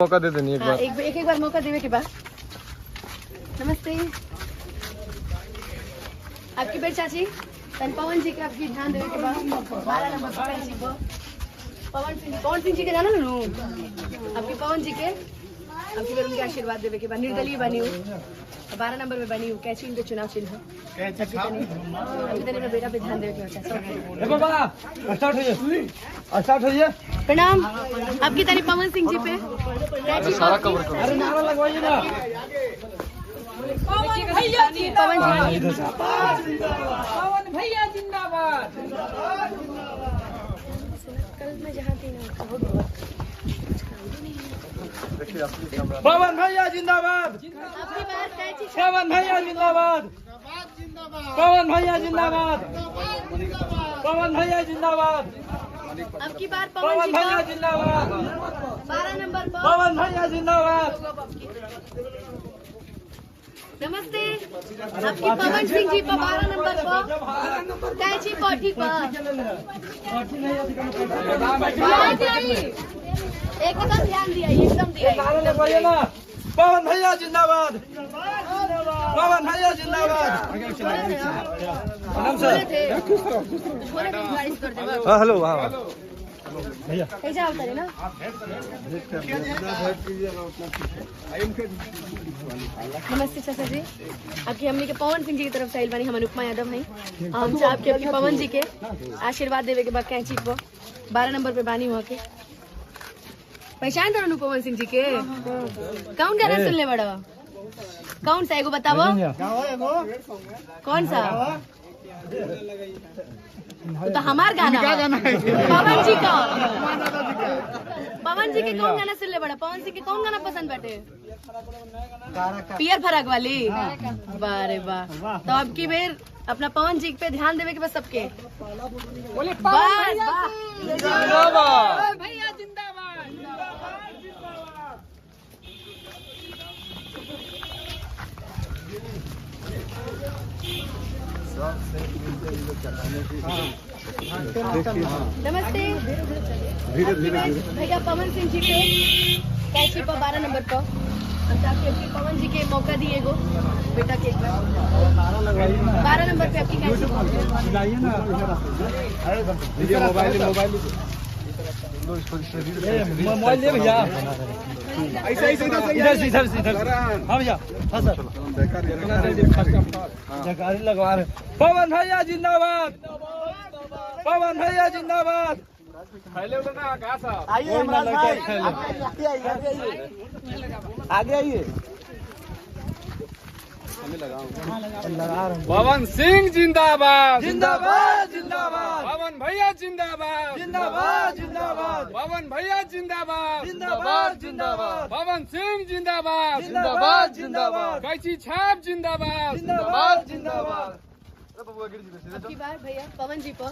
मौका दे देनी एक बार। एक बार मौका देवे के बाद। नमस्ते आपकी बेटी चाची तन पवन जी के आपकी ध्यान देवे के बाद 12 नंबर पवन जी को पवन सिंह जी के जाना ना आपकी पवन जी के आपकी बेर उनके आशीर्वाद देवे के बाद निर्दलीय बनी हूँ 12 नंबर में बनी हूँ कैची इनके चुनाव चिन्ह अभी बेटा पे ध्यान देवे के स्टार्ट होइए। प्रणाम आपकी तारीफ पवन सिंह जी पे सारा कवर करो। अरे नारा लगवाइए ना। पवन जी पवन भैया जिंदाबाद। कल मैं जहाँ थी ना पवन भैया जिंदाबाद। आपकी बात कैची पवन भैया जिंदाबाद। पवन भैया जिंदाबाद। पवन भैया जिंदाबाद। आपकी बार पवन पवन भैया जी जिंदाबाद। 12 नंबर पर पवन भैया जिंदाबाद। नमस्ते आपकी पवन सिंह जी पर 12 नंबर पर कैची कोठी पर एकदम ध्यान दिया एकदम दिया नारा लगवाइए ना। पवन भैया जिंदाबाद। पवन भैया जिंदाबाद। हाँ हेलो हाँ भैया कैसा होता है ना नमस्ते चाचा जी आपकी हमने के पवन सिंह जी की तरफ से आइल बानी हम अनुपमा यादव हैं हम साहब के आपके पवन जी के आशीर्वाद देवे के बाद कैंची को 12 नंबर पे बानी हुआ के पहचान करो पवन सिंह जी के कौन गाना सुनने बड़ा कौन सा एगो बताओ कौन सा तो हमार गाना पवन जी का पवन जी के कौन गाना सुन ले बड़ा पवन सिंह के कौन गाना पसंद बाटे पियर फराक वाली बारे वाह तो अब की बेर अपना पवन जी पे ध्यान देवे के बस सबके भैया जिंदाबाद। नमस्ते भैया पवन सिंह जी पे कैची पर 12 नंबर पर हम आपके आपकी पवन जी के मौका दिए गो बेटा के 12 नंबर पे आपकी कैची मोबाइल ले भैया। ऐसे इधर हाँ भैया हाँ सर जयकारी लगवा रहे। पवन भैया जिंदाबाद। पवन भैया जिंदाबाद। आइए आगे आइए। पवन सिंह जिंदाबाद जिंदाबाद जिंदाबाद। पवन भैया जिंदाबाद जिंदाबाद जिंदाबाद। पवन भैया जिंदाबाद जिंदाबाद जिंदाबाद। पवन सिंह जिंदाबाद जिंदाबाद जिंदाबाद। कैची छाप जिंदाबाद जिंदाबाद जिंदाबाद। आपकी बार भैया पवन जी पर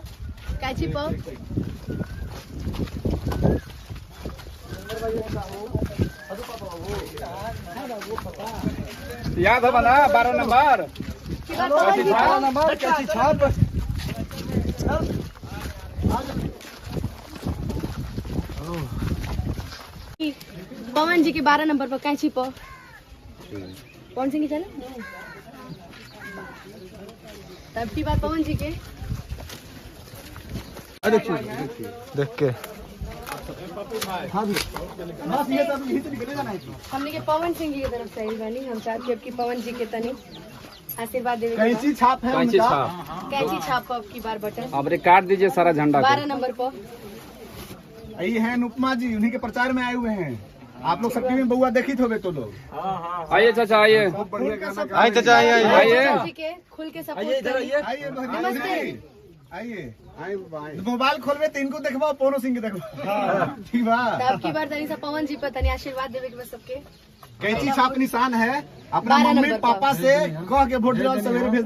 कैची पर याद है बना 12 नंबर पवन जी पर नंबर कैसी छाप। पवन जी के 12 नंबर पर कैची पर कौन सिंह की चला तब की बात पवन जी के देख के हमने के पवन सिंह जी की तरफ से आइल बानी हम चाहते हैं कि पवन जी के तनी आशीर्वाद देवे कैसी छाप है कैची उनका? छाप कैची छाप पर की बार बटन अब रे काट दीजिए सारा झंडा 12 नंबर पर यही है अनुपमा जी उन्हीं के प्रचार में आए हुए हैं। आप लोग शक्ति में बउआ देखी होगे तो लोग आइए चाचा आइए आइए चाचा आइए आइए जी के खुल के सपोर्ट करिए आइए नमस्ते आइए मोबाइल खोलवे तो इनको देखबो पवन सिंह के देखबो ठीक बा। तब की बार तनी सा पवन जी पर तनी आशीर्वाद देवे के बस सबके कैची छाप निशान है अपना 12 मम्मी नंबर पर। पापा से कह के वोट दिलाओ सवेरे भेज